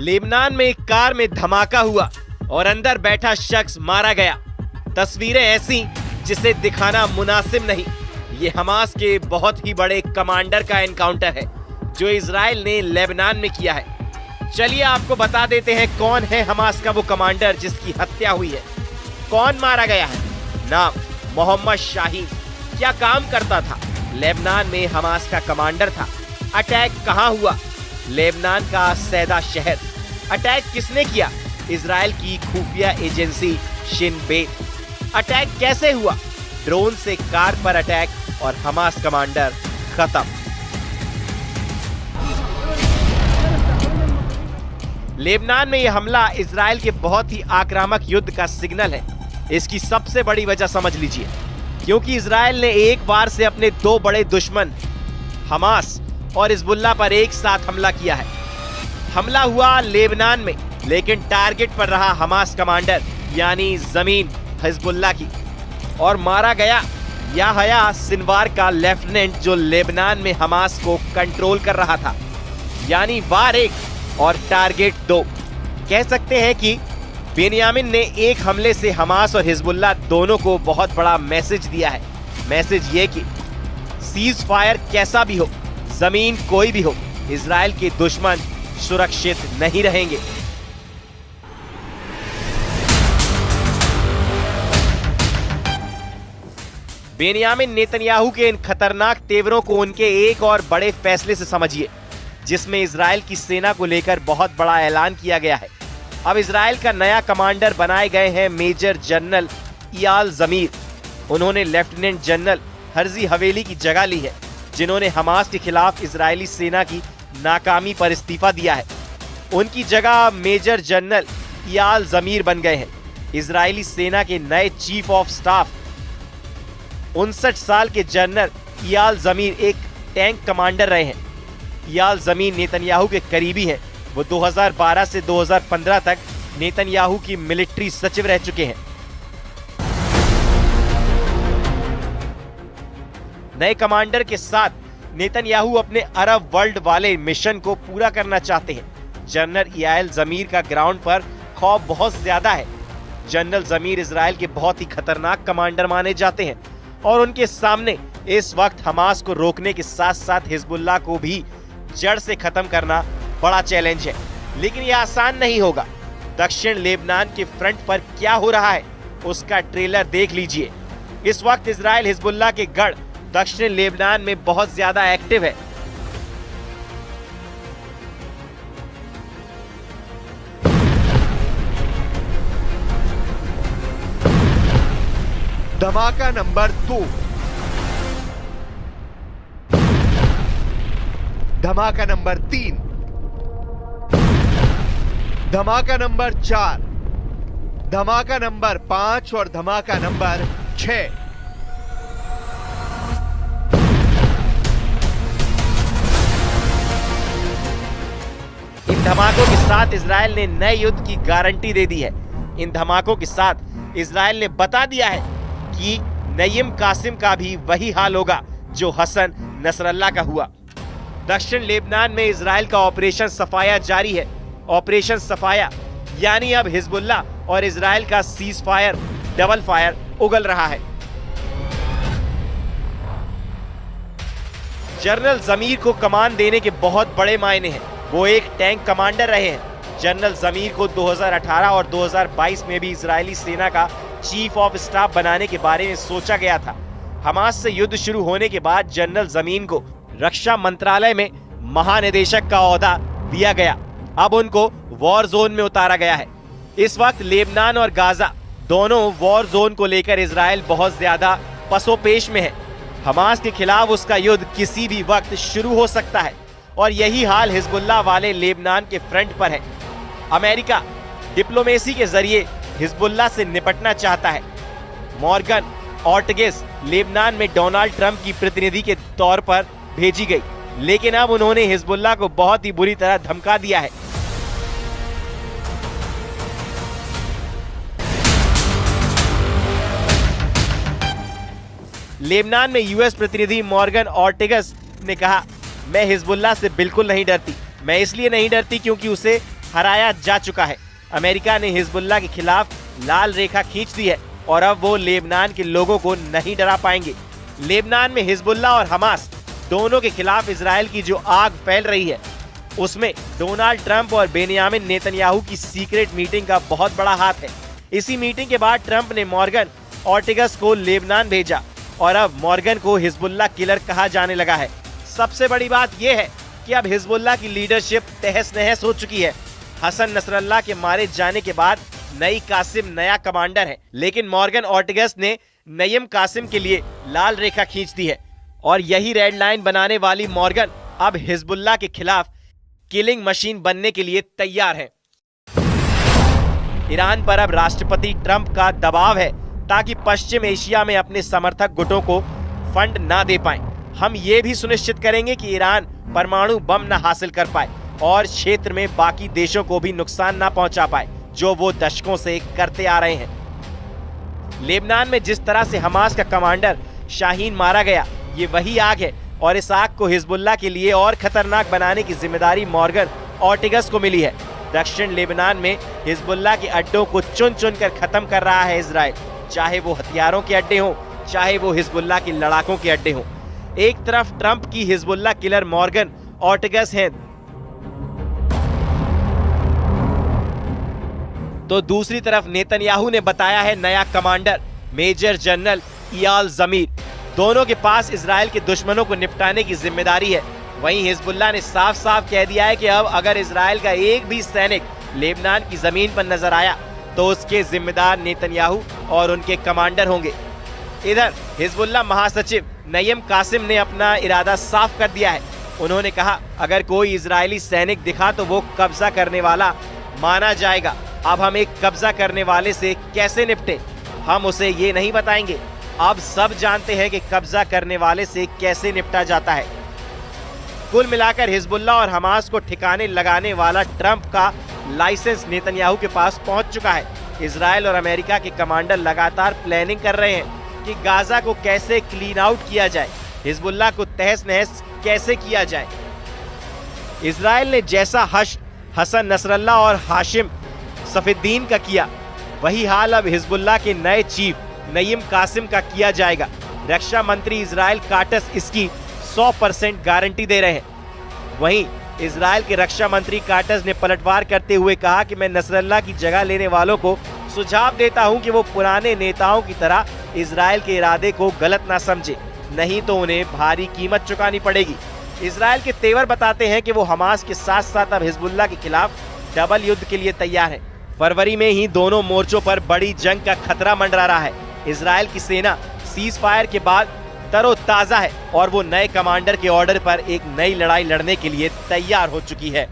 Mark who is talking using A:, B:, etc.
A: Lebanon में एक car में धमाका हुआ और अंदर बैठा शख्स मारा गया। तस्वीरें ऐसी जिसे दिखाना मुनासिब नहीं। ये हमास के बहुत ही बड़े कमांडर का एनकाउंटर है जो इजराइल ने लेबनान में किया है। चलिए आपको बता देते हैं कौन है हमास का वो कमांडर जिसकी हत्या हुई है। कौन मारा गया है? नाम मोहम्मद शाहीन। क्या काम करता था? लेबनान में हमास का कमांडर था। अटैक कहां हुआ? लेबनान का सैदा शहर। अटैक किसने किया? इजराइल की खुफिया एजेंसी शिन बेत। अटैक कैसे हुआ? ड्रोन से कार पर अटैक और हमास कमांडर खत्म। लेबनान में यह हमला इजराइल के बहुत ही आक्रामक युद्ध का सिग्नल है। इसकी सबसे बड़ी वजह समझ लीजिए, क्योंकि इजराइल ने एक बार से अपने दो बड़े दुश्मन हमास और हिजबुल्लाह पर एक साथ हमला किया है। हमला हुआ लेबनान में, लेकिन टारगेट पर रहा हमास कमांडर यानी जमीन हिजबुल्लाह की, और मारा गया याहया सिनवार का लेफ्टिनेंट जो लेबनान में हमास को कंट्रोल कर रहा था। यानी वार एक और टारगेट दो। कह सकते हैं कि बेनियामिन ने एक हमले से हमास और हिजबुल्लाह दोनों को बहुत बड़ा मैसेज दिया है। मैसेज ये कि सीज फायर कैसा भी हो, जमीन कोई भी हो, इजराइल के दुश्मन सुरक्षित नहीं रहेंगे। बेनियामिन नेतन्याहू के इन खतरनाक तेवरों को उनके एक और बड़े फैसले से समझिए, जिसमें इजराइल की सेना को लेकर बहुत बड़ा ऐलान किया गया है। अब इजराइल का नया कमांडर बनाए गए हैं मेजर जनरल इयाल जमीर। उन्होंने लेफ्टिनेंट जनरल हर्जी हवेली की जगह ली है, जिन्होंने हमास के खिलाफ इजरायली सेना की नाकामी पर इस्तीफा दिया है। उनकी जगह मेजर जनरल इयाल जमीर बन गए हैं। इजरायली सेना के नए चीफ ऑफ स्टाफ 59 साल के जनरल इयाल जमीर एक टैंक कमांडर रहे हैं। इयाल जमीर नेतन्याहू के करीबी हैं। वो 2012 से 2015 तक नेतन्याहू की मिलिट्री सचिव रह चुके हैं। नए कमांडर के साथ नेतन्याहू अपने अरब वर्ल्ड वाले मिशन को पूरा करना चाहते हैं। जनरल इयाल जमीर का ग्राउंड पर खौफ बहुत ज्यादा है। जनरल जमीर इजराइल के बहुत ही खतरनाक कमांडर माने जाते हैं और उनके सामने इस वक्त हमास को रोकने के साथ साथ हिजबुल्लाह को भी जड़ से खत्म करना बड़ा चैलेंज है। लेकिन यह आसान नहीं होगा। दक्षिण लेबनान के फ्रंट पर क्या हो रहा है उसका ट्रेलर देख लीजिए। इस वक्त इजराइल हिजबुल्लाह के गढ़ दक्षिण लेबनान में बहुत ज्यादा एक्टिव है।
B: धमाका नंबर 2, धमाका नंबर 3, धमाका नंबर 4, धमाका नंबर 5 और धमाका नंबर 6।
A: इन धमाकों के साथ इजराइल ने नए युद्ध की गारंटी दे दी है। इन धमाकों के साथ इजराइल ने बता दिया है कि नईम कासिम का भी वही हाल होगा जो हसन नसरल्लाह का हुआ। दक्षिण लेबनान में इजराइल का ऑपरेशन सफाया जारी है। ऑपरेशन सफाया यानी अब हिजबुल्लाह और इजराइल का सीज फायर, डबल फायर उगल रहा है। जनरल जमीर को कमान देने के बहुत बड़े मायने हैं। वो एक टैंक कमांडर रहे हैं। जनरल जमीर को 2018 और 2022 में भी इजरायली सेना का चीफ ऑफ स्टाफ बनाने के बारे में सोचा गया था। हमास से युद्ध शुरू होने के बाद जनरल जमीर को रक्षा मंत्रालय में महानिदेशक का ओहदा दिया गया। अब उनको वॉर जोन में उतारा गया है। इस वक्त लेबनान और गाजा दोनों वॉर जोन को लेकर इजराइल बहुत ज्यादा पसोपेश में है। हमास के खिलाफ उसका युद्ध किसी भी वक्त शुरू हो सकता है और यही हाल हिजबुल्लाह वाले लेबनान के फ्रंट पर है। अमेरिका डिप्लोमेसी के जरिए हिजबुल्लाह से निपटना चाहता है। मॉर्गन ऑर्टगेस लेबनान में डोनाल्ड ट्रंप की प्रतिनिधि के तौर पर भेजी गई, लेकिन अब उन्होंने हिजबुल्लाह को बहुत ही बुरी तरह धमका दिया है। लेबनान में यूएस प्रतिनिधि मॉर्गन ऑर्टेगस ने कहा, मैं हिजबुल्लाह से बिल्कुल नहीं डरती। मैं इसलिए नहीं डरती क्योंकि उसे हराया जा चुका है। अमेरिका ने हिजबुल्लाह के खिलाफ लाल रेखा खींच दी है और अब वो लेबनान के लोगों को नहीं डरा पाएंगे। लेबनान में हिजबुल्लाह और हमास दोनों के खिलाफ इजराइल की जो आग फैल रही है, उसमें डोनाल्ड ट्रंप और बेनियामिन नेतन्याहू की सीक्रेट मीटिंग का बहुत बड़ा हाथ है। इसी मीटिंग के बाद ट्रंप ने मॉर्गन ऑर्टिगस को लेबनान भेजा और अब मॉर्गन को हिजबुल्लाह किलर कहा जाने लगा है। सबसे बड़ी बात यह है कि अब हिजबुल्लाह की लीडरशिप तहस नहस हो चुकी है। हसन नसरल्लाह के मारे जाने के बाद नई कासिम नया कमांडर है, लेकिन मॉर्गन ऑर्टिगस ने नईम कासिम के लिए लाल रेखा खींच दी है और यही रेड लाइन बनाने वाली मॉर्गन अब हिजबुल्लाह के खिलाफ किलिंग मशीन बनने के लिए तैयार है। ईरान पर अब राष्ट्रपति ट्रंप का दबाव है ताकि पश्चिम एशिया में अपने समर्थक गुटों को फंड ना दे पाएं। हम ये भी सुनिश्चित करेंगे कि ईरान परमाणु बम न हासिल कर पाए और क्षेत्र में बाकी देशों को भी नुकसान ना पहुंचा पाए, जो वो दशकों से करते आ रहे हैं। लेबनान में जिस तरह से हमास का कमांडर शाहीन मारा गया, ये वही आग है और इस आग को हिजबुल्लाह के लिए और खतरनाक बनाने की जिम्मेदारी मॉर्गन ऑर्टिगस को मिली है। दक्षिण लेबनान में हिजबुल्लाह के अड्डों को चुन चुन कर खत्म कर रहा है इजराइल, चाहे वो हथियारों के अड्डे हों, चाहे वो हिजबुल्लाह के लड़ाकों के अड्डे हों। एक तरफ ट्रंप की हिजबुल्लाह किलर मॉर्गन ऑर्टिगस है, तो दूसरी तरफ नेतन्याहू ने बताया है नया कमांडर मेजर जनरल इयाल ज़मीर। दोनों के पास इजराइल के दुश्मनों को निपटाने की जिम्मेदारी है। वहीं हिजबुल्लाह ने साफ साफ कह दिया है कि अब अगर इजराइल का एक भी सैनिक लेबनान की जमीन पर नजर आया तो उसके जिम्मेदार नेतन्याहू और उनके कमांडर होंगे। इधर हिजबुल्लाह महासचिव नईम कासिम ने अपना इरादा साफ कर दिया है। उन्होंने कहा, अगर कोई इजरायली सैनिक दिखा तो वो कब्जा करने वाला माना जाएगा। अब हम एक कब्जा करने वाले से कैसे निपटे, हम उसे ये नहीं बताएंगे। अब सब जानते हैं कि कब्जा करने वाले से कैसे निपटा जाता है। कुल मिलाकर हिजबुल्लाह और हमास को ठिकाने लगाने वाला ट्रंप का लाइसेंस नेतन्याहू के पास पहुंच चुका है। इजराइल और अमेरिका के कमांडर लगातार प्लानिंग कर रहे हैं कि गाजा को कैसे क्लीन आउट किया जाए, हिजबुल्लाह को तहस नहस कैसे किया जाए। इजराइल ने जैसा हसन नसरल्लाह और हाशिम सफीद्दीन का किया, वही हाल अब हिजबुल्लाह के नए चीफ नईम कासिम का किया जाएगा। रक्षा मंत्री इजराइल काटस इसकी 100% गारंटी दे रहे हैं। वहीं इजराइल के रक्षा मंत्री काटस ने पलटवार करते हुए कहा कि मैं नसरल्लाह की जगह लेने वालों को सुझाव देता हूं कि वो पुराने नेताओं की तरह इजराइल के इरादे को गलत ना समझे, नहीं तो उन्हें भारी कीमत चुकानी पड़ेगी। इजराइल के तेवर बताते हैं कि वो हमास के साथ साथ अब हिजबुल्लाह के खिलाफ डबल युद्ध के लिए तैयार है। फरवरी में ही दोनों मोर्चों पर बड़ी जंग का खतरा मंडरा रहा है। इजराइल की सेना सीज फायर के बाद तरोताजा है और वो नए कमांडर के ऑर्डर पर एक नई लड़ाई लड़ने के लिए तैयार हो चुकी है।